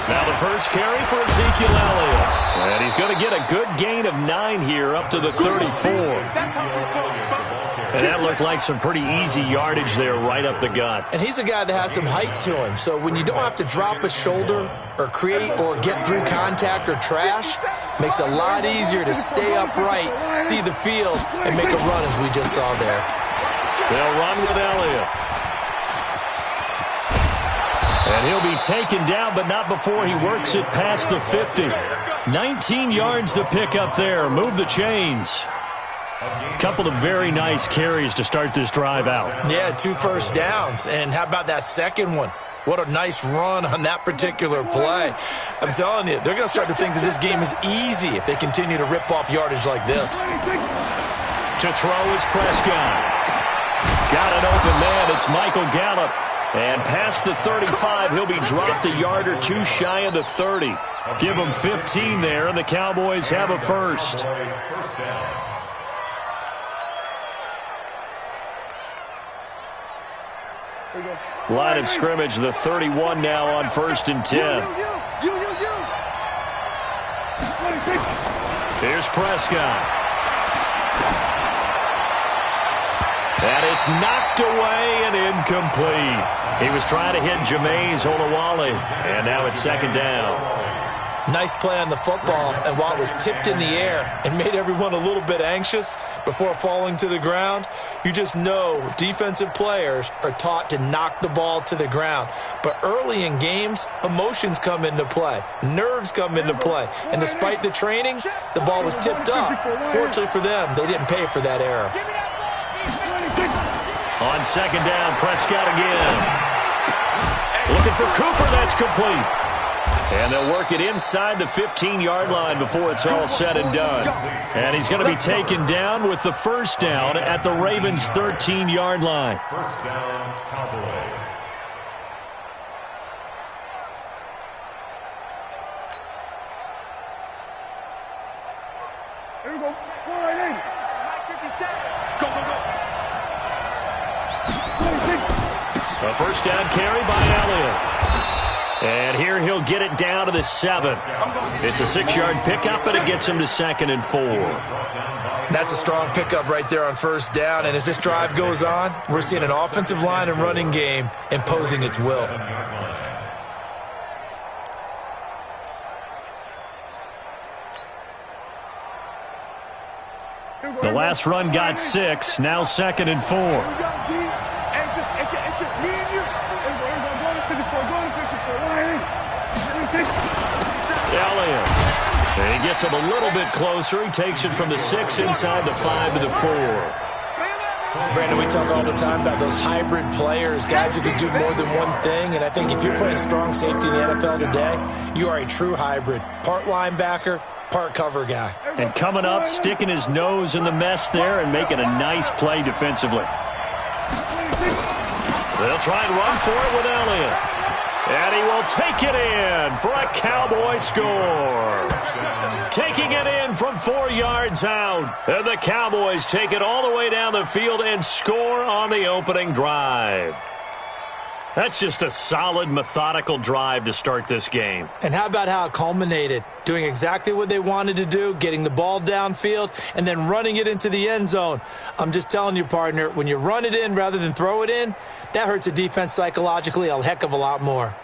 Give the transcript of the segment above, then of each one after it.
Now the first carry for Ezekiel Elliott. And he's going to get a good gain of 9 here up to the 34. And that looked like some pretty easy yardage there right up the gut. And he's a guy that has some height to him. So when you don't have to drop a shoulder or create or get through contact or trash, makes it a lot easier to stay upright, see the field, and make a run as we just saw there. They'll run with Elliott. And he'll be taken down, but not before he works it past the 50. 19 yards to pick up there. Move the chains. Couple of very nice carries to start this drive out. Yeah, 2 first downs. And how about that second one? What a nice run on that particular play. I'm telling you, they're going to start to think that this game is easy if they continue to rip off yardage like this. To throw is Prescott. Got an open man. It's Michael Gallup. And past the 35, he'll be dropped a yard or 2 shy of the 30. Give them 15 there, and the Cowboys have a first. Line of scrimmage, the 31 now on 1st and 10. Here's Prescott. And it's knocked away and incomplete. He was trying to hit Jameis Olawale, and now it's 2nd down. Nice play on the football, and while it was tipped in the air and made everyone a little bit anxious before falling to the ground, you just know defensive players are taught to knock the ball to the ground. But early in games, emotions come into play, nerves come into play, and despite the training, the ball was tipped up. Fortunately for them, they didn't pay for that error. On 2nd down, Prescott again. Looking for Cooper, that's complete. And they'll work it inside the 15-yard line before it's all said and done. And he's going to be taken down with the first down at the Ravens' 13-yard line. First down, Cowboys. Here we go. Go right in. 57. Go, go, go. A first down carry by Elliott. And here he'll get it down to the 7. It's a 6-yard pickup, and it gets him to 2nd and 4. That's a strong pickup right there on 1st down. And as this drive goes on, we're seeing an offensive line and running game imposing its will. The last run got 6, now 2nd and 4. It's just me and you. Elliott. And he gets him a little bit closer. He takes it from the 6 inside the 5 to the 4. Brandon, we talk all the time about those hybrid players, guys who can do more than one thing. And I think if you're playing strong safety in the NFL today, you are a true hybrid. Part linebacker, part cover guy. And coming up, sticking his nose in the mess there and making a nice play defensively. They'll try and run for it with Elliott. And he will take it in for a Cowboy score. Taking it in from 4 yards out. And the Cowboys take it all the way down the field and score on the opening drive. That's just a solid, methodical drive to start this game. And how about how it culminated? Doing exactly what they wanted to do, getting the ball downfield, and then running it into the end zone. I'm just telling you, partner, when you run it in rather than throw it in, that hurts a defense psychologically a heck of a lot more.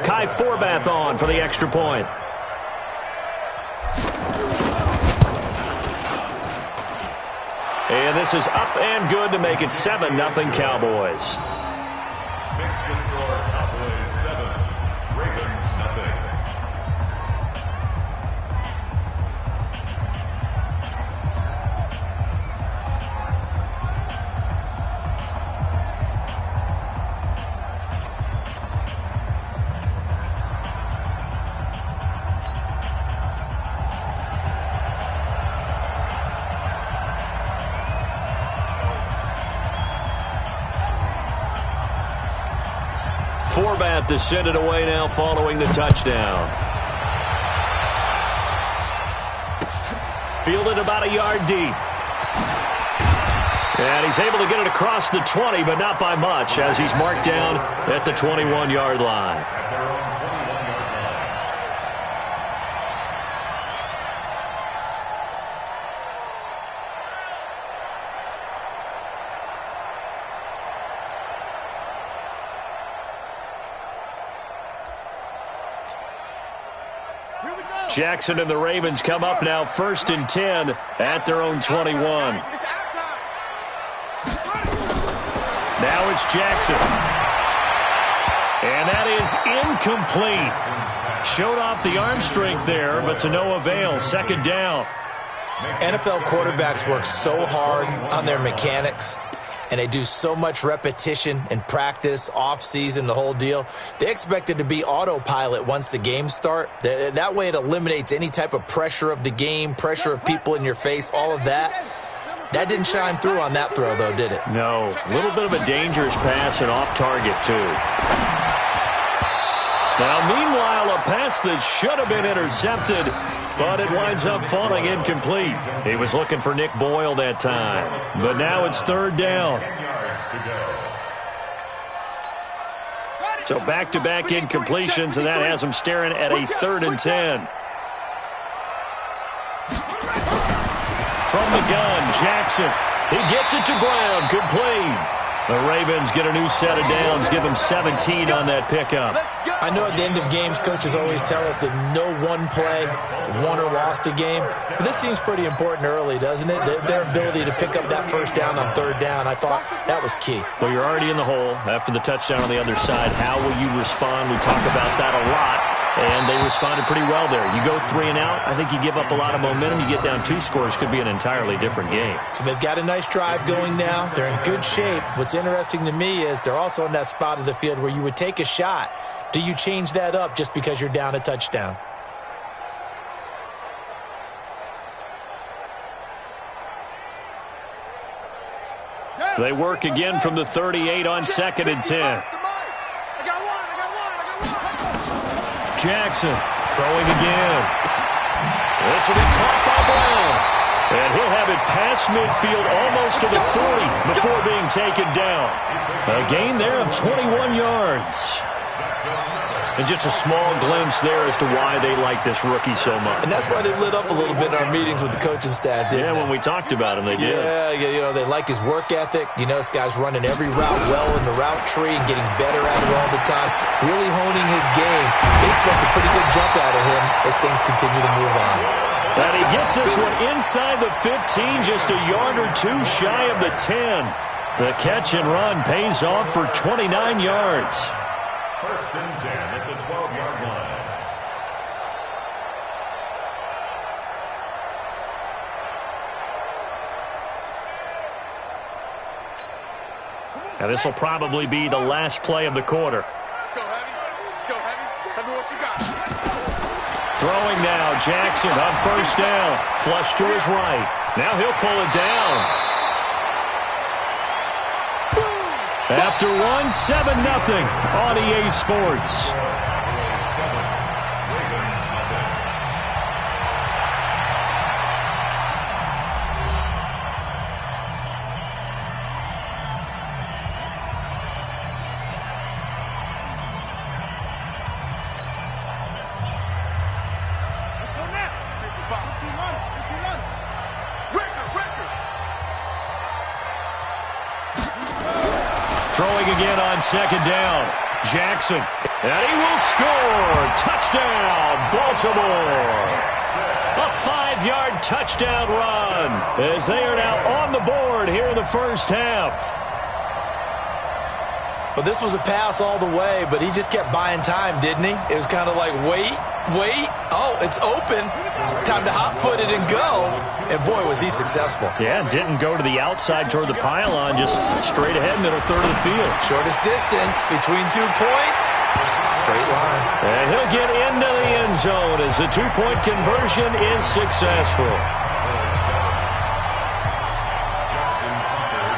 Kai Forbath on for the extra point. And this is up and good to make it 7-0 Cowboys. Makes the score Cowboys 7, Ravens 0. to send it away now following the touchdown. Fielded about a yard deep. And he's able to get it across the 20, but not by much, as he's marked down at the 21-yard line. Jackson and the Ravens come up now 1st and 10 at their own 21. Now it's Jackson. And that is incomplete. Showed off the arm strength there, but to no avail. 2nd down. NFL quarterbacks work so hard on their mechanics, and they do so much repetition and practice, off-season, the whole deal. They expect it to be autopilot once the games start. That way it eliminates any type of pressure of the game, pressure of people in your face, all of that. That didn't shine through on that throw, though, did it? No. A little bit of a dangerous pass and off target, too. Now, meanwhile, a pass that should have been intercepted, but it winds up falling incomplete. He was looking for Nick Boyle that time. But now it's 3rd down. So back-to-back incompletions, and that has him staring at a 3rd and 10. From the gun, Jackson. He gets it to Brown. Complete. The Ravens get a new set of downs, give him 17 on that pickup. I know at the end of games, coaches always tell us that no one play won or lost a game. But this seems pretty important early, doesn't it? Their ability to pick up that 1st down on 3rd down, I thought that was key. Well, you're already in the hole after the touchdown on the other side. How will you respond? We talk about that a lot. And they responded pretty well there. You go 3 and out, I think you give up a lot of momentum. You get down 2 scores, could be an entirely different game. So they've got a nice drive going now. They're in good shape. What's interesting to me is they're also in that spot of the field where you would take a shot. Do you change that up just because you're down a touchdown? They work again from the 38 on 2nd and 10. Jackson throwing again. This will be caught by Brown. And he'll have it past midfield almost to the 40 before being taken down. A gain there of 21 yards. And just a small glimpse there as to why they like this rookie so much. And that's why they lit up a little bit in our meetings with the coaching staff, didn't they? When we talked about him, they did. Yeah, you know, they like his work ethic. You know, this guy's running every route well in the route tree and getting better at it all the time, really honing his game. They expect a pretty good jump out of him as things continue to move on. And he gets this one inside the 15, just a yard or 2 shy of the 10. The catch and run pays off for 29 yards. 1st and 10 at the 12-yard line. Now this will probably be the last play of the quarter. Let's go, Heavy. Let's go, Heavy. Tell me what you got. Throwing now, Jackson on 1st down. Flush to his right. Now he'll pull it down. After 1, 7-0 on EA Sports. Throwing again on 2nd down. Jackson. And he will score. Touchdown, Baltimore. A 5-yard touchdown run as they are now on the board here in the 1st half. Well, this was a pass all the way, but he just kept buying time, didn't he? It was kind of like, wait. Oh, it's open. Time to hot-foot it and go. And, boy, was he successful. Yeah, didn't go to the outside toward the pylon, just straight ahead, middle third of the field. Shortest distance between 2 points. Straight line. And he'll get into the end zone as the 2-point conversion is successful.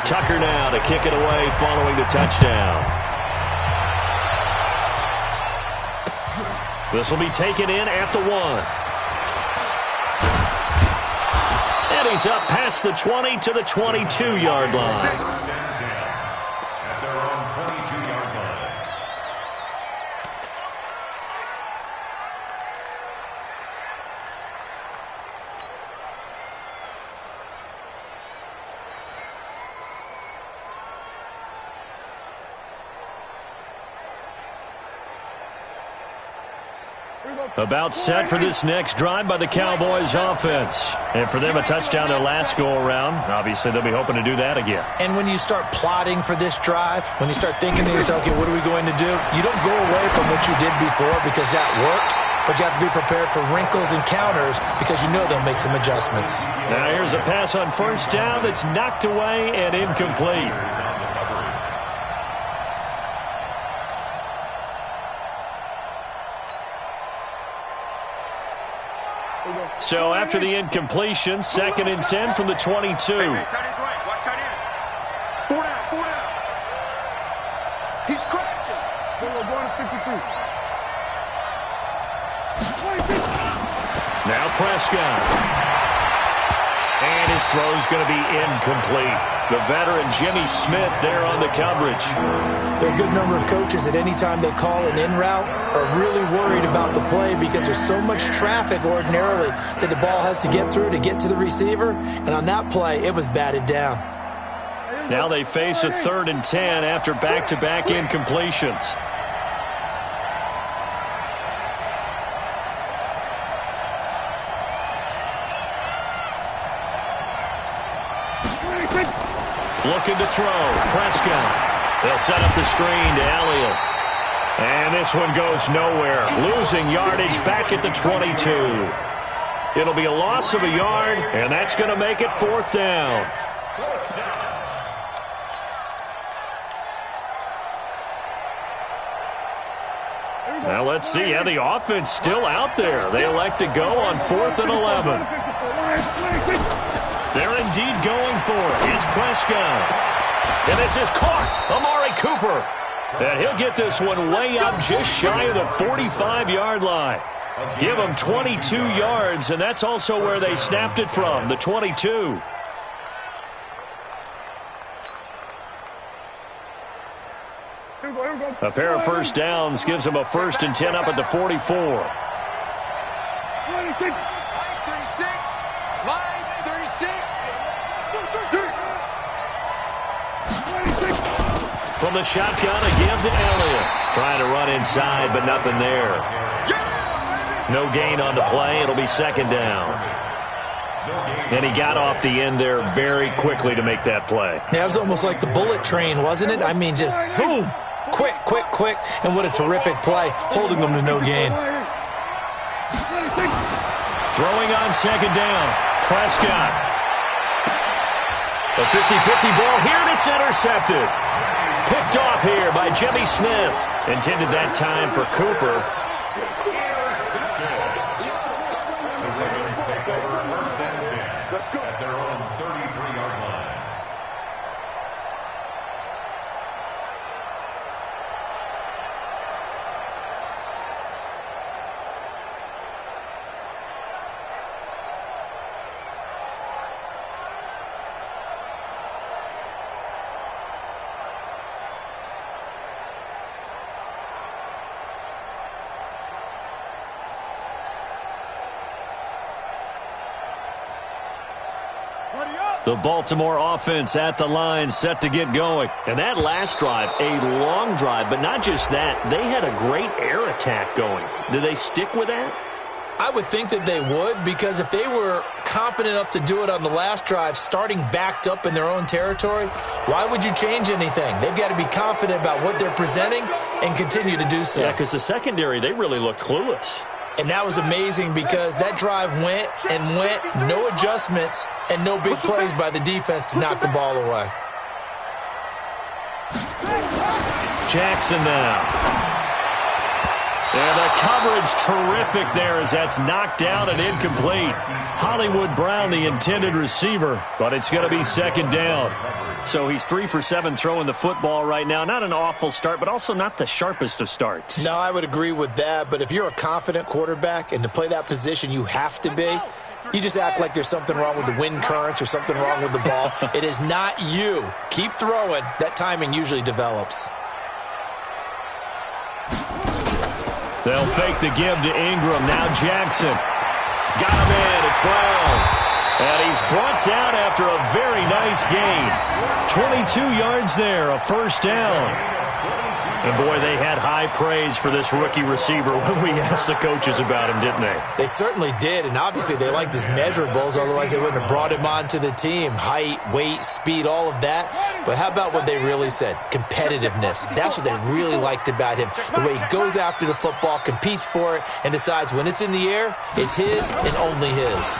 Tucker now to kick it away following the touchdown. This will be taken in at the 1. And he's up past the 20 to the 22-yard line. About set for this next drive by the Cowboys offense. And for them, a touchdown their last go-around. Obviously, they'll be hoping to do that again. And when you start plotting for this drive, when you start thinking to yourself, okay, what are we going to do? You don't go away from what you did before because that worked, but you have to be prepared for wrinkles and counters because you know they'll make some adjustments. Now here's a pass on first down that's knocked away and incomplete. So after the incompletion, 2nd and 10 from the 22. Hey, tight end's right. Watch tight end. 4 down, 4 down. He's crashing. We're going to 53. Now Prescott. And his throw's going to be incomplete. The veteran Jimmy Smith there on the coverage. There are a good number of coaches that any time they call an in route are really worried about the play because there's so much traffic ordinarily that the ball has to get through to get to the receiver. And on that play, it was batted down. Now they face a 3rd and 10 after back-to-back incompletions. Looking to throw. Prescott. They'll set up the screen to Elliott. And this one goes nowhere. Losing yardage back at the 22. It'll be a loss of a yard, and that's going to make it 4th down. Now let's see. Yeah, the offense still out there. They elect to go on 4th and 11. They're indeed going for it. It's Prescott. And this is caught. Amari Cooper. And he'll get this one way up just shy of the 45-yard line. Give them 22 yards, and that's also where they snapped it from, the 22. A pair of first downs gives them a 1st and 10 up at the 44. 36. From the shotgun, a give to Elliott. Trying to run inside, but nothing there. No gain on the play. It'll be 2nd down. And he got off the end there very quickly to make that play. Yeah, it was almost like the bullet train, wasn't it? I mean, just zoom. Quick, quick, quick. And what a terrific play, holding them to no gain. Throwing on 2nd down. Prescott. A 50-50 ball here, and it's intercepted. Picked off here by Jimmy Smith. Intended that time for Cooper. At their own 33-yard line. The Baltimore offense at the line, set to get going. And that last drive, a long drive, but not just that. They had a great air attack going. Do they stick with that? I would think that they would, because if they were confident enough to do it on the last drive, starting backed up in their own territory, why would you change anything? They've got to be confident about what they're presenting and continue to do so. Yeah, because the secondary, they really look clueless. And that was amazing because that drive went and went, no adjustments, and no big plays by the defense to knock the ball away. Jackson now. And the coverage terrific there as that's knocked down and incomplete. Hollywood Brown, the intended receiver, but it's going to be second down. So he's 3 for 7 throwing the football right now. Not an awful start, but also not the sharpest of starts. No, I would agree with that. But if you're a confident quarterback and to play that position you have to be, you just act like there's something wrong with the wind currents or something wrong with the ball. It is not you. Keep throwing. That timing usually develops. They'll fake the give to Ingram. Now Jackson. Got him in. It's Brown. And he's brought down after a very nice gain. 22 yards there, a first down. And, boy, they had high praise for this rookie receiver when we asked the coaches about him, didn't they? They certainly did, and obviously they liked his measurables, otherwise they wouldn't have brought him onto the team. Height, weight, speed, all of that. But how about what they really said? Competitiveness. That's what they really liked about him. The way he goes after the football, competes for it, and decides when it's in the air, it's his and only his.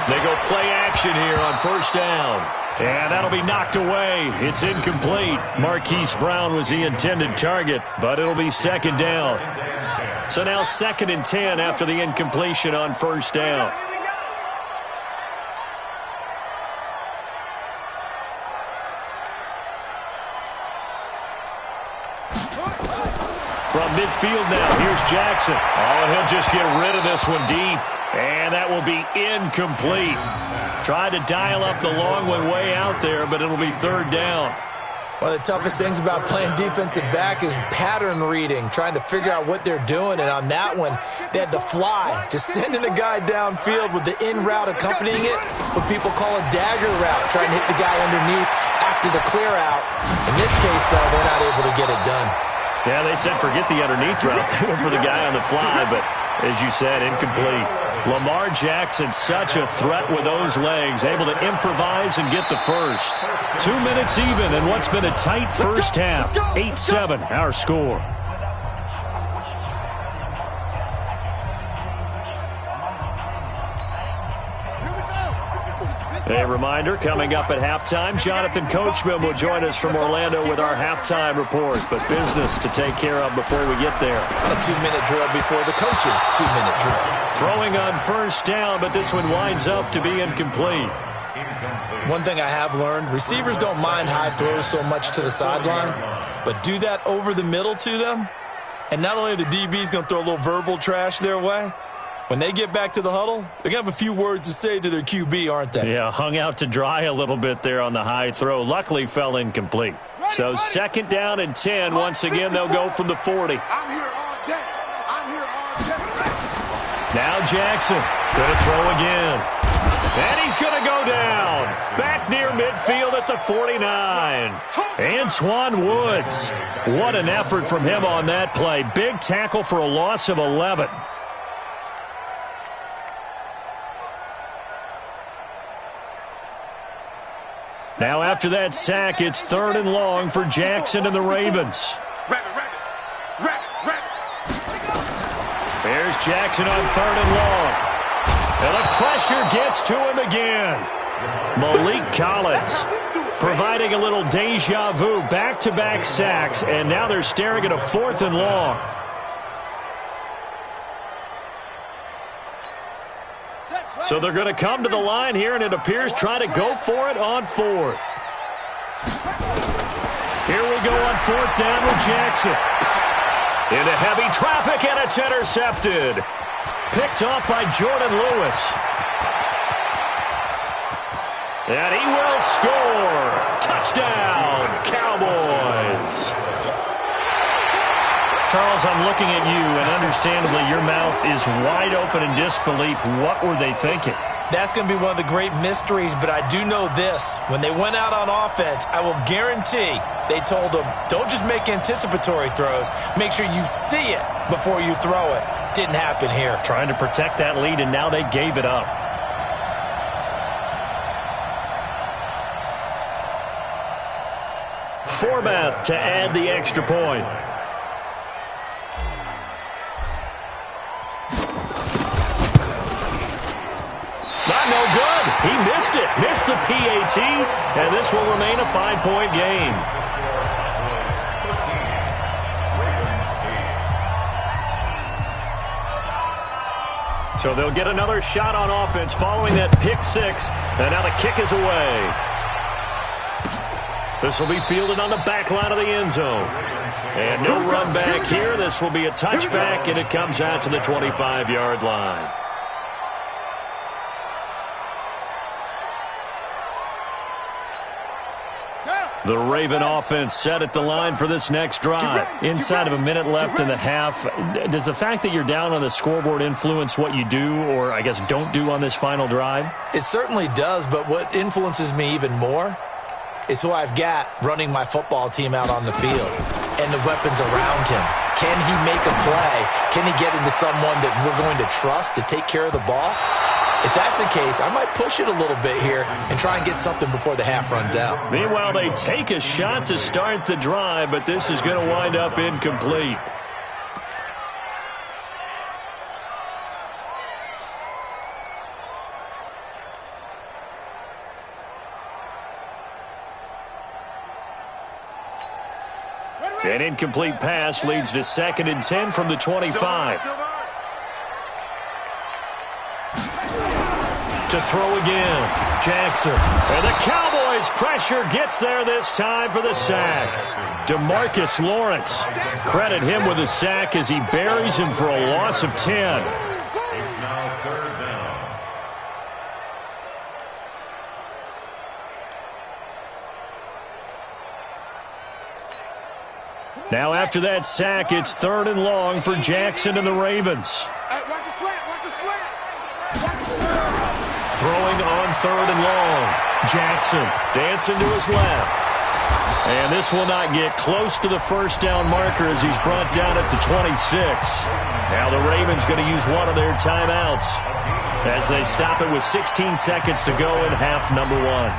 They go play action here on first down. And that'll be knocked away. It's incomplete. Marquise Brown was the intended target, but it'll be second down. So now 2nd and 10 after the incompletion on first down. From midfield now, here's Jackson. Oh, and he'll just get rid of this one deep. And that will be incomplete. Tried to dial up the long one way out there, but it'll be third down. One of the toughest things about playing defensive back is pattern reading, trying to figure out what they're doing. And on that one, they had to fly, just sending a guy downfield with the in route accompanying it, what people call a dagger route, trying to hit the guy underneath after the clear out. In this case, though, they're not able to get it done. Yeah, they said forget the underneath route. They went for the guy on the fly, but as you said, incomplete. Lamar Jackson, such a threat with those legs, able to improvise and get the first. 2 minutes even in what's been a tight first half. 8-7, our score. A reminder, coming up at halftime, Jonathan Coachman will join us from Orlando with our halftime report. But business to take care of before we get there. A 2-minute drill before the coach's 2-minute drill. Throwing on first down, but this one winds up to be incomplete. One thing I have learned, receivers don't mind high throws so much to the sideline, but do that over the middle to them, and not only are the DBs going to throw a little verbal trash their way, when they get back to the huddle, they're going to have a few words to say to their QB, aren't they? Yeah, hung out to dry a little bit there on the high throw. Luckily fell incomplete. So 2nd down and 10. Once again, they'll go from the 40. I'm here all day. I'm here all day. Now Jackson. Gonna throw again. And he's going to go down. Back near midfield at the 49. Antoine Woods. What an effort from him on that play. Big tackle for a loss of 11. Now after that sack, it's 3rd and long for Jackson and the Ravens. There's Jackson on 3rd and long. And the pressure gets to him again. Malik Collins providing a little deja vu, back-to-back sacks, and now they're staring at a 4th and long. So they're going to come to the line here, and it appears try to go for it on 4th. Here we go on 4th down with Jackson. Into heavy traffic, and it's intercepted. Picked off by Jordan Lewis. And he will score. Touchdown, Cowboys. Charles, I'm looking at you, and understandably your mouth is wide open in disbelief. What were they thinking? That's going to be one of the great mysteries, but I do know this. When they went out on offense, I will guarantee they told them, don't just make anticipatory throws. Make sure you see it before you throw it. Didn't happen here. Trying to protect that lead, and now they gave it up. Forbath to add the extra point. No good. He missed it. Missed the PAT, and this will remain a 5-point game. So they'll get another shot on offense following that pick six. And now the kick is away. This will be fielded on the back line of the end zone. And no run back here. This will be a touchback, and it comes out to the 25-yard line. The Raven offense set at the line for this next drive. Inside of a minute left in the half, does the fact that you're down on the scoreboard influence what you do or, I guess, don't do on this final drive? It certainly does, but what influences me even more is who I've got running my football team out on the field and the weapons around him. Can he make a play? Can he get into someone that we're going to trust to take care of the ball? If that's the case, I might push it a little bit here and try and get something before the half runs out. Meanwhile, they take a shot to start the drive, but this is going to wind up incomplete. An incomplete pass leads to 2nd and 10 from the 25. To throw again, Jackson. And the Cowboys' pressure gets there this time for the sack. DeMarcus Lawrence. Credit him with a sack as he buries him for a loss of 10. It's now 3rd down. Now after that sack, it's 3rd and long for Jackson and the Ravens. Watch the slant, watch the slant. Throwing on 3rd and long. Jackson dancing to his left. And this will not get close to the first down marker as he's brought down at the 26. Now the Ravens going to use one of their timeouts as they stop it with 16 seconds to go in half number 1.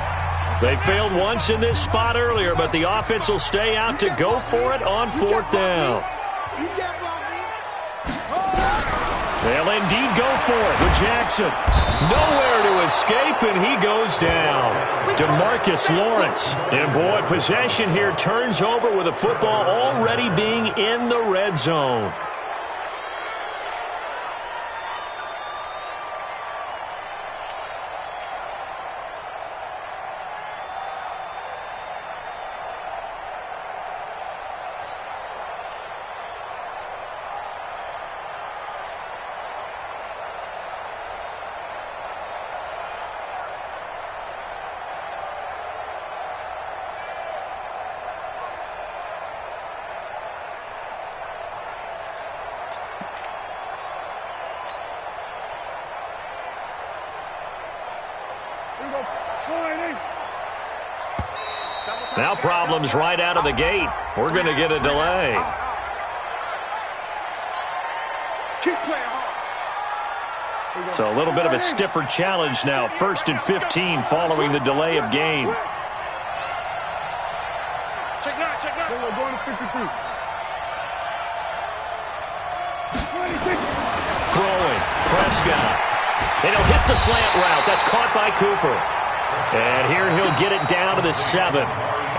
They failed once in this spot earlier, but the offense will stay out to go for it on 4th down. You can't block me. They'll indeed go for it with Jackson. Nowhere to escape, and he goes down. DeMarcus Lawrence. And, boy, possession here turns over with the football already being in the red zone. Now problems right out of the gate. We're going to get a delay. Keep playing hard. So a little bit of a stiffer challenge now. 1st and 15 following the delay of game. Check that. We're going to 52. Throwing. Prescott. And he'll hit the slant route. That's caught by Cooper. And here he'll get it down to the 7.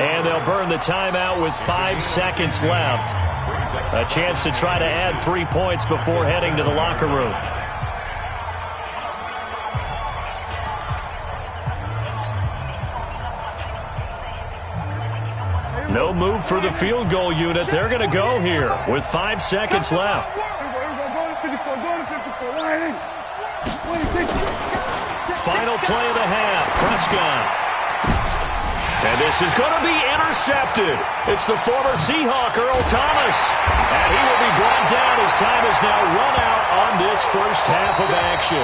And they'll burn the timeout with 5 seconds left. A chance to try to add 3 points before heading to the locker room. No move for the field goal unit. They're going to go here with 5 seconds left. Final play of the half. Prescott. And this is going to be intercepted. It's the former Seahawk, Earl Thomas. And he will be brought down as time is now run out on this first half of action.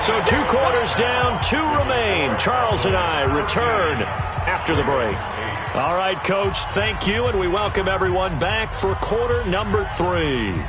So 2 quarters down, 2 remain. Charles and I return after the break. All right, Coach, thank you, and we welcome everyone back for quarter number 3.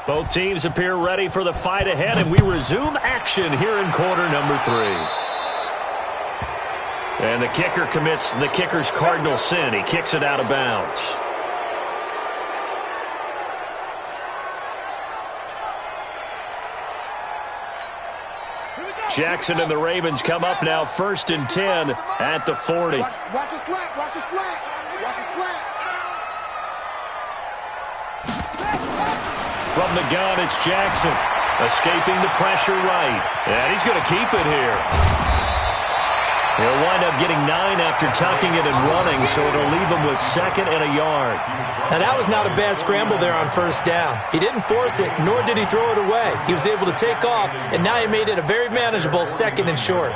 Both teams appear ready for the fight ahead, and we resume action here in quarter number 3. And the kicker commits the kicker's cardinal sin. He kicks it out of bounds. Jackson and the Ravens come up now 1st and 10 at the 40. Watch a slack, watch a slack, watch a slack. From the gun, it's Jackson. Escaping the pressure right. And he's going to keep it here. He'll wind up getting 9 after tucking it and running, so it'll leave him with 2nd and a yard. Now, that was not a bad scramble there on 1st down. He didn't force it, nor did he throw it away. He was able to take off, and now he made it a very manageable 2nd and short.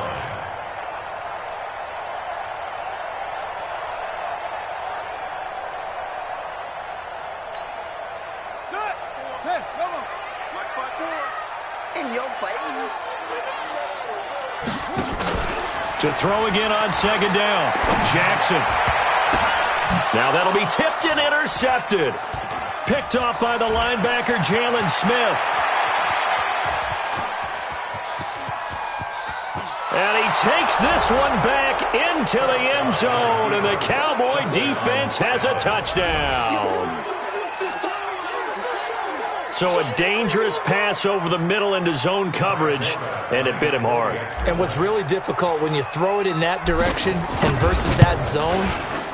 In your face. To throw again on 2nd down. Jackson. Now that'll be tipped and intercepted. Picked off by the linebacker, Jalen Smith. And he takes this one back into the end zone, and the Cowboy defense has a touchdown. So a dangerous pass over the middle into zone coverage, and it bit him hard. And what's really difficult when you throw it in that direction and versus that zone,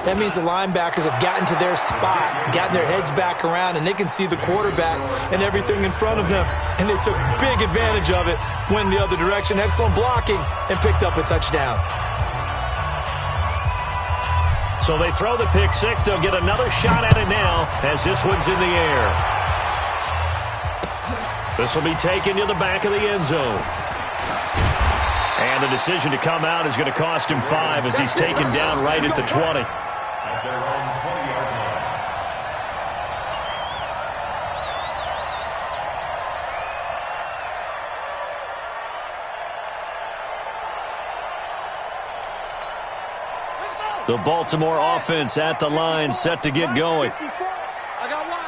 that means the linebackers have gotten to their spot, gotten their heads back around, and they can see the quarterback and everything in front of them. And they took big advantage of it, went the other direction, excellent blocking, and picked up a touchdown. So they throw the pick 6. They'll get another shot at it now as this one's in the air. This will be taken to the back of the end zone. And the decision to come out is going to cost him 5 as he's taken down right at the 20. At their own 20-yard line. The Baltimore offense at the line, set to get going. I got one.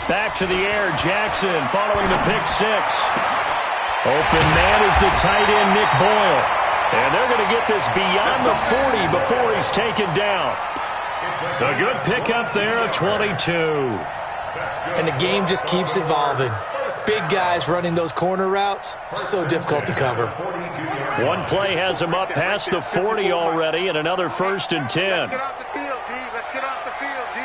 Back to the air, Jackson following the pick 6. Open man is the tight end, Nick Boyle. And they're going to get this beyond the 40 before he's taken down. A good pickup there, a 22. And the game just keeps evolving. Big guys running those corner routes, so difficult to cover. One play has him up past the 40 already, and another 1st and 10. Let's get off the field, D. Let's get off the field, D.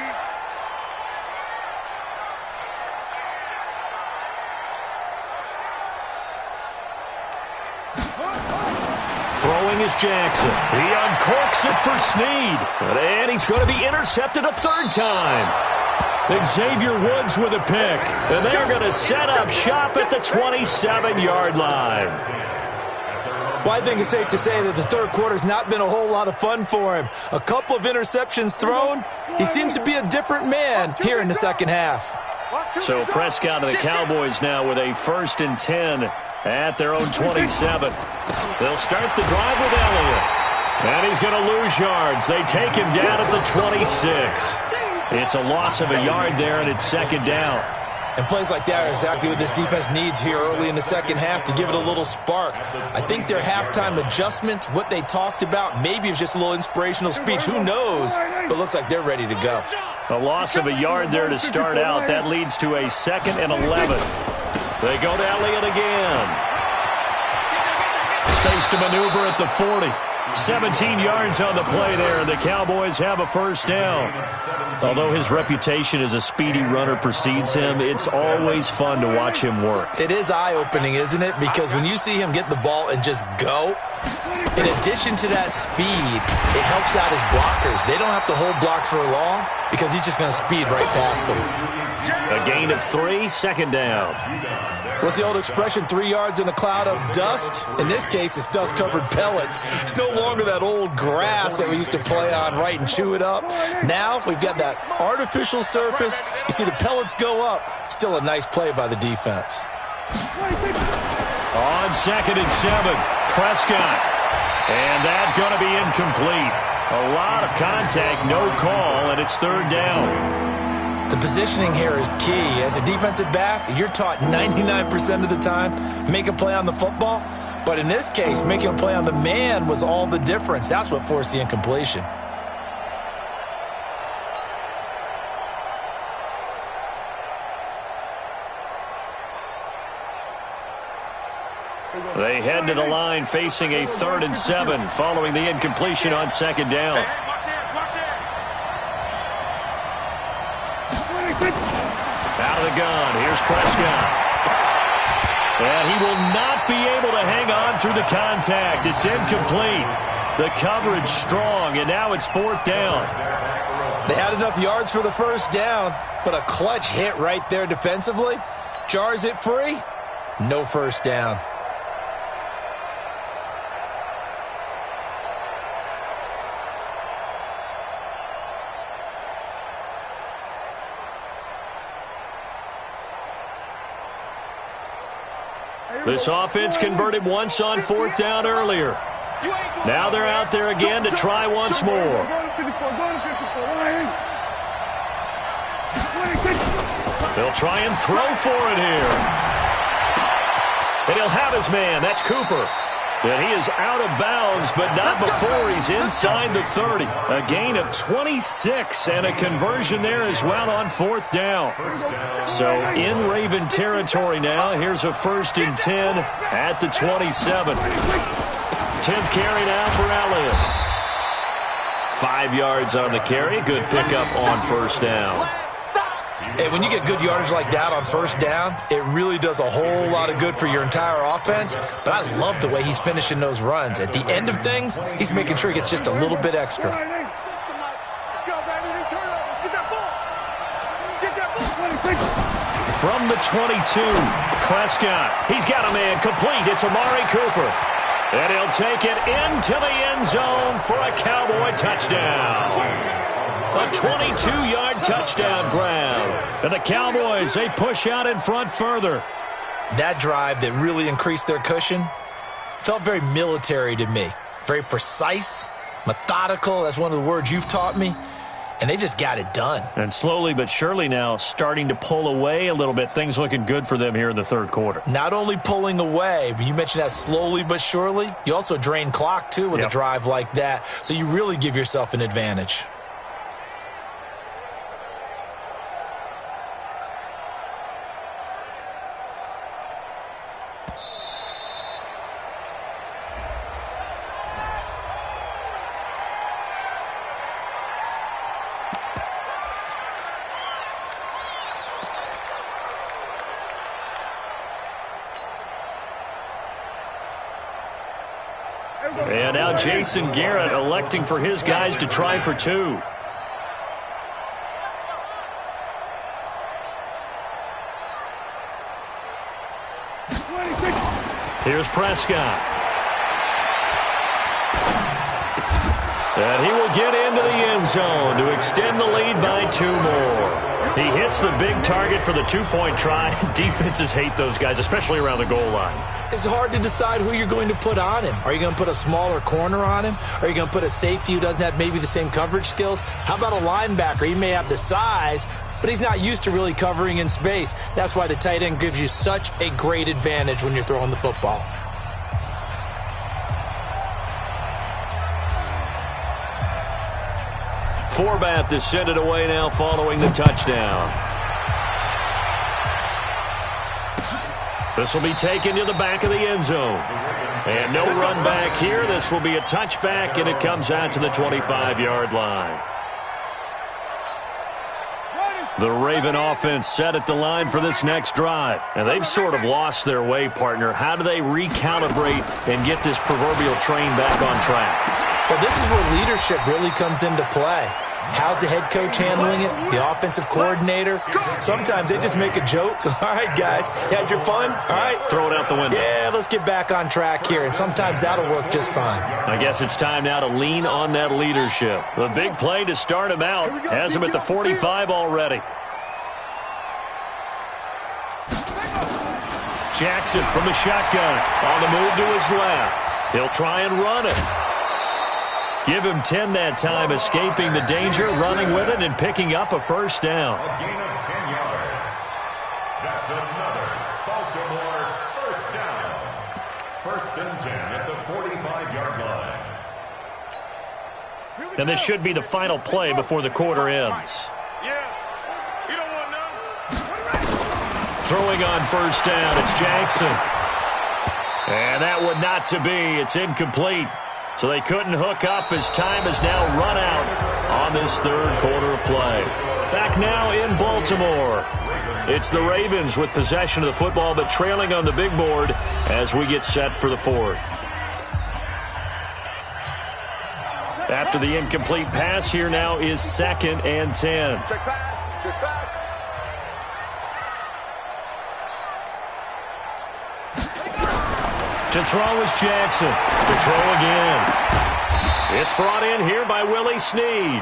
Throwing is Jackson. He uncorks it for Snead. And he's going to be intercepted a 3rd time. Xavier Woods with a pick. And they're going to set up shop at the 27-yard line. Well, I think it's safe to say that the 3rd quarter's not been a whole lot of fun for him. A couple of interceptions thrown. He seems to be a different man here in the 2nd half. So Prescott and the Cowboys now with a 1st and 10 at their own 27. They'll start the drive with Elliott. And he's going to lose yards. They take him down at the 26. It's a loss of a yard there, and it's 2nd down. And plays like that are exactly what this defense needs here early in the 2nd half to give it a little spark. I think their halftime adjustments, what they talked about, maybe it was just a little inspirational speech. Who knows? But looks like they're ready to go. A loss of a yard there to start out. That leads to a 2nd and 11. They go to Elliott again. Space to maneuver at the 40. 17 yards on the play there. The Cowboys have a 1st down. Although his reputation as a speedy runner precedes him, it's always fun to watch him work. It is eye-opening, isn't it? Because when you see him get the ball and just go, in addition to that speed, it helps out his blockers. They don't have to hold blocks for long because he's just going to speed right past them. A gain of 3, 2nd down. What's the old expression, 3 yards in a cloud of dust? In this case, it's dust-covered pellets. It's no longer that old grass that we used to play on, right, and chew it up. Now we've got that artificial surface. You see the pellets go up. Still a nice play by the defense. On 2nd and 7, Prescott. And that's going to be incomplete. A lot of contact, no call, and it's third down. The positioning here is key. As a defensive back, you're taught 99% of the time, make a play on the football. But in this case, making a play on the man was all the difference. That's what forced the incompletion. They head to the line facing a 3rd and 7 following the incompletion on second down. Out of the gun, here's Prescott. And he will not be able to hang on through the contact. It's incomplete. The coverage strong, and now it's 4th down. They had enough yards for the first down, but a clutch hit right there defensively. Jars it free, no first down. This offense converted once on 4th down earlier. Now they're out there again to try once more. They'll try and throw for it here. And he'll have his man. That's Cooper. And he is out of bounds, but not before he's inside the 30. A gain of 26 and a conversion there as well on 4th down. So in Raven territory now, here's a 1st and 10 at the 27. 10th carry now for Elliott. 5 yards on the carry. Good pickup on first down. Hey, when you get good yardage like that on first down, it really does a whole lot of good for your entire offense. But I love the way he's finishing those runs. At the end of things, he's making sure he gets just a little bit extra. From the 22, Prescott. He's got a man complete. It's Amari Cooper. And he'll take it into the end zone for a Cowboy touchdown. A 22-yard touchdown grab. And the Cowboys, they push out in front further. That drive that really increased their cushion felt very military to me. Very precise, methodical. That's one of the words you've taught me. And they just got it done. And slowly but surely now starting to pull away a little bit. Things looking good for them here in the third quarter. Not only pulling away, but you mentioned that slowly but surely. You also drain clock, too, with a drive like that. So you really give yourself an advantage. And now Jason Garrett electing for his guys to try for 2. Here's Prescott. And he will get into the end zone to extend the lead by 2 more. He hits the big target for the 2-point try. Defenses hate those guys, especially around the goal line. It's hard to decide who you're going to put on him. Are you going to put a smaller corner on him? Are you going to put a safety who doesn't have maybe the same coverage skills? How about a linebacker? He may have the size, but he's not used to really covering in space. That's why the tight end gives you such a great advantage when you're throwing the football. Forbath to send it away now following the touchdown. This will be taken to the back of the end zone. And no run back here. This will be a touchback, and it comes out to the 25-yard line. The Raven offense set at the line for this next drive. And they've sort of lost their way, partner. How do they recalibrate and get this proverbial train back on track? Well, this is where leadership really comes into play. How's the head coach handling it? The offensive coordinator? Sometimes they just make a joke. All right, guys, you had your fun? All right. Throw it out the window. Yeah, let's get back on track here. And sometimes that'll work just fine. I guess it's time now to lean on that leadership. The big play to start him out has him at the 45 already. Jackson from the shotgun. On the move to his left. He'll try and run it. Give him 10 that time, escaping the danger, running with it, and picking up a first down. A gain of 10 yards. That's another Baltimore first down. First and 10 at the 45-yard line. And this should be the final play before the quarter ends. Throwing on first down, it's Jackson. And that one not to be. It's incomplete. So they couldn't hook up as time has now run out on this third quarter of play. Back now in Baltimore. It's the Ravens with possession of the football, but trailing on the big board as we get set for the fourth. After the incomplete pass, here now is 2nd and 10. Check pass. Check pass. To throw is Jackson. To throw again. It's brought in here by Willie Snead.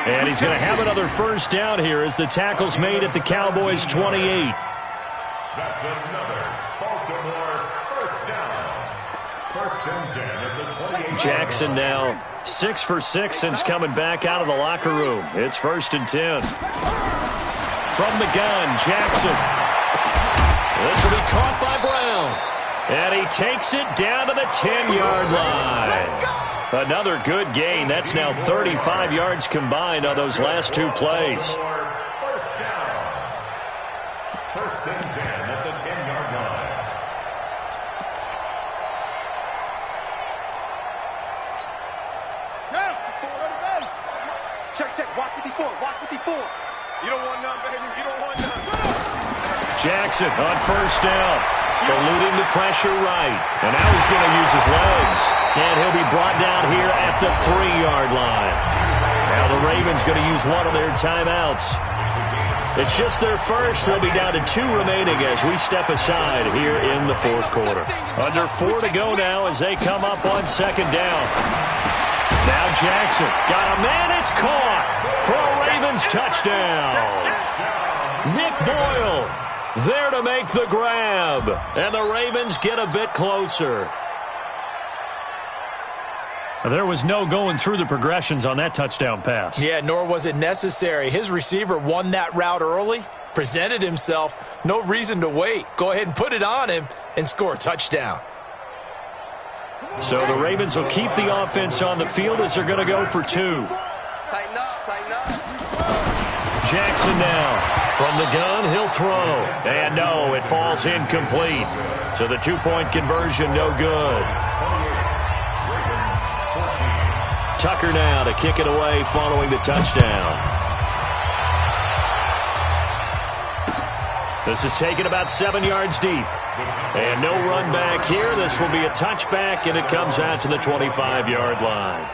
And he's going to have another first down here as the tackle's made at the Cowboys' 28. That's another Baltimore first down. First and 10 at the 28. Jackson now 6 for 6 since coming back out of the locker room. It's 1st and 10. From the gun, Jackson. This will be caught by Brown. And he takes it down to the 10-yard line. Another good gain. That's now 35 yards combined on those last two plays. First down. First and 10 at the 10-yard line. Check, check. Watch 54. Watch 54. You don't want none, baby. You don't want none. Jackson on first down. Eluding the pressure right. And now he's going to use his legs. And he'll be brought down here at the 3-yard line. Now the Ravens going to use one of their timeouts. It's just their first. They'll be down to 2 remaining as we step aside here in the fourth quarter. Under 4 to go now as they come up on 2nd down. Now Jackson got a man. It's caught for a Ravens touchdown. Nick Boyle there to make the grab. And the Ravens get a bit closer. There was no going through the progressions on that touchdown pass. Yeah, nor was it necessary. His receiver won that route early, presented himself. No reason to wait. Go ahead and put it on him and score a touchdown. So the Ravens will keep the offense on the field as they're going to go for 2. Tighten up, tighten up. Jackson now. From the gun, he'll throw. And no, it falls incomplete. So the 2-point conversion, no good. Tucker now to kick it away following the touchdown. This is taken about 7 yards deep. And no run back here. This will be a touchback, and it comes out to the 25-yard line.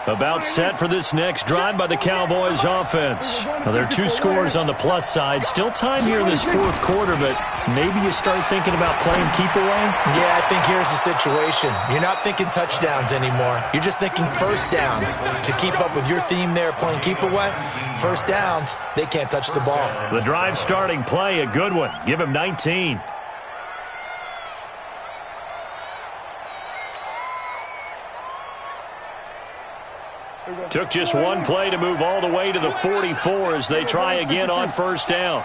About set for this next drive by the Cowboys offense. Now, there are 2 scores on the plus side. Still time here in this fourth quarter, but maybe you start thinking about playing keep away? Yeah, I think here's the situation. You're not thinking touchdowns anymore. You're just thinking first downs. To keep up with your theme there, playing keep away, first downs, they can't touch the ball. The drive starting play, a good one. Give him 19. Took just one play to move all the way to the 44 as they try again on first down.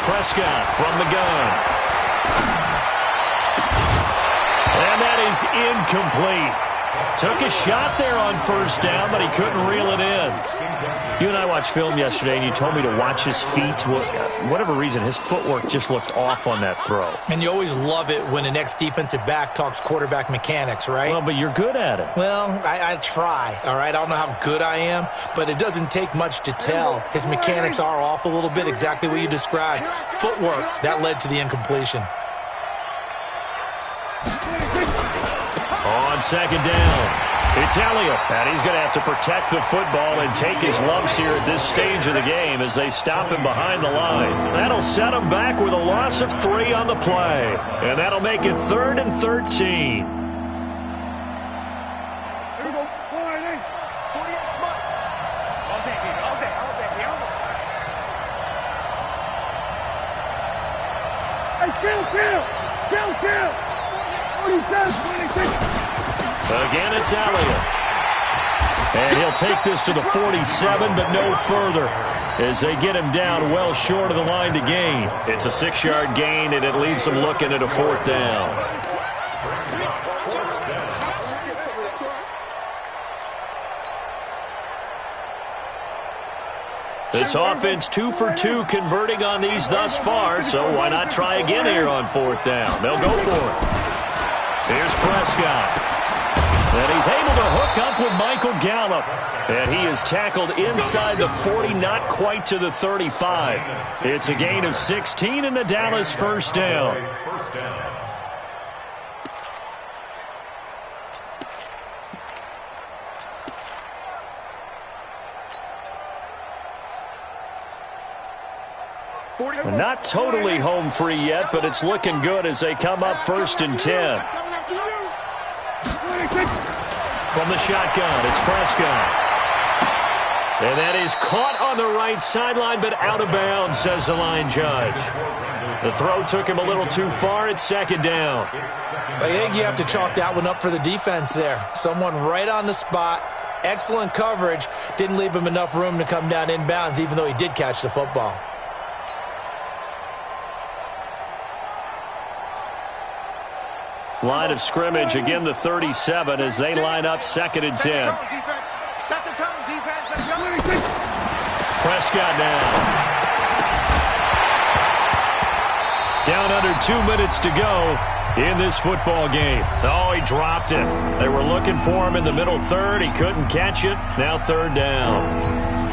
Prescott from the gun. And that is incomplete. Took a shot there on first down, but he couldn't reel it in. You and I watched film yesterday, and you told me to watch his feet. For whatever reason, his footwork just looked off on that throw. And you always love it when an ex-defensive back talks quarterback mechanics, right? Well, but you're good at it. Well, I try, all right? I don't know how good I am, but it doesn't take much to tell. His mechanics are off a little bit, exactly what you described. Footwork, that led to the incompletion. On second down, It's Elliott, and he's going to have to protect the football and take his lumps here at this stage of the game as they stop him behind the line. That'll set him back with a loss of 3 on the play, and that'll make it 3rd and 13. Again, it's Elliott. And he'll take this to the 47, but no further as they get him down well short of the line to gain. It's a 6-yard gain, and it leaves them looking at a 4th down. This offense 2 for 2 converting on these thus far, so why not try again here on 4th down? They'll go for it. Here's Prescott. And he's able to hook up with Michael Gallup. And he is tackled inside the 40, not quite to the 35. It's a gain of 16 and a Dallas 1st down. We're not totally home free yet, but it's looking good as they come up 1st and 10. From the shotgun, it's Prescott. And that is caught on the right sideline, but out of bounds, says the line judge. The throw took him a little too far. It's 2nd down. I think you have to chalk that one up for the defense there. Someone right on the spot. Excellent coverage. Didn't leave him enough room to come down inbounds, even though he did catch the football. Line of scrimmage, again the 37 as they line up 2nd and 10. Prescott now. Down under 2 minutes to go in this football game. Oh, he dropped it. They were looking for him in the middle 3rd. He couldn't catch it. Now 3rd down.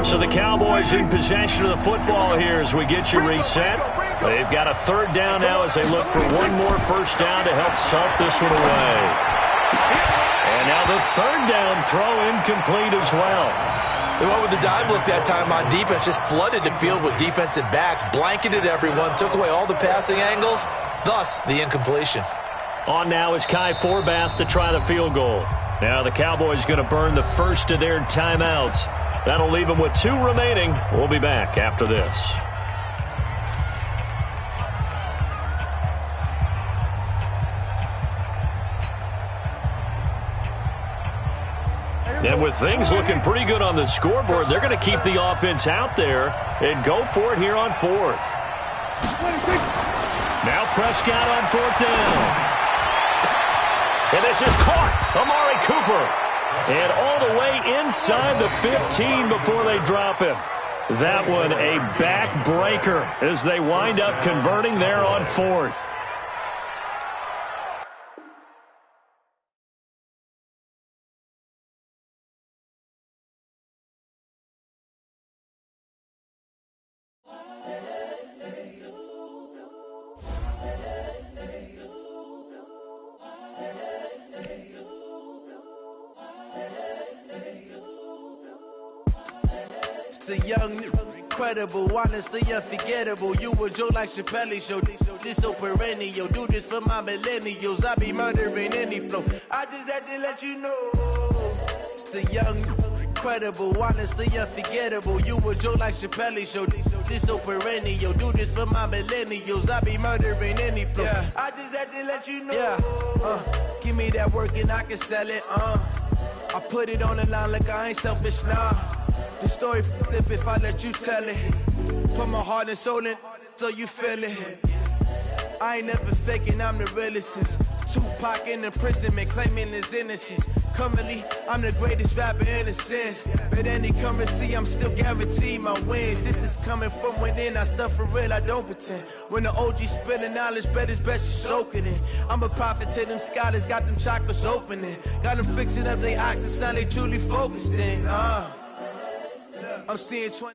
So the Cowboys in possession of the football here as we get you reset. They've got a 3rd down now as they look for one more 1st down to help salt this one away. And now the 3rd down throw incomplete as well. They went with the dive look that time on defense, just flooded the field with defensive backs, blanketed everyone, took away all the passing angles, thus the incompletion. On now is Kai Forbath to try the field goal. Now the Cowboys going to burn the first of their timeouts. That'll leave them with 2 remaining. We'll be back after this. And with things looking pretty good on the scoreboard, they're going to keep the offense out there and go for it here on 4th. Now Prescott on 4th down. And this is caught. Amari Cooper. And all the way inside the 15 before they drop him. That one a backbreaker as they wind up converting there on 4th. The young, incredible, honestly unforgettable. You a joke like Chappelle Show. This so perennial. Do this for my millennials. I be murdering any flow. I just had to let you know. It's the young, incredible, honestly unforgettable. You a joke like Chappelle Show. This so perennial. Do this for my millennials. I be murdering any flow. Yeah. I just had to let you know. Yeah. Give me that work and I can sell it. I put it on the line like I ain't selfish, nah. The story flip if I let you tell it. Put my heart and soul in so you feel it. I ain't never faking, I'm the realest since Tupac in imprisonment, claiming his innocence. Currently, I'm the greatest rapper in a sense. But any currency, I'm still guaranteed my wins. This is coming from within, I stuff for real, I don't pretend. When the OG spilling knowledge, bet it's best you soak it in. I'm a prophet to them scholars, got them chakras opening. Got them fixing up they octaves, now they truly focused in. I'm seeing 20.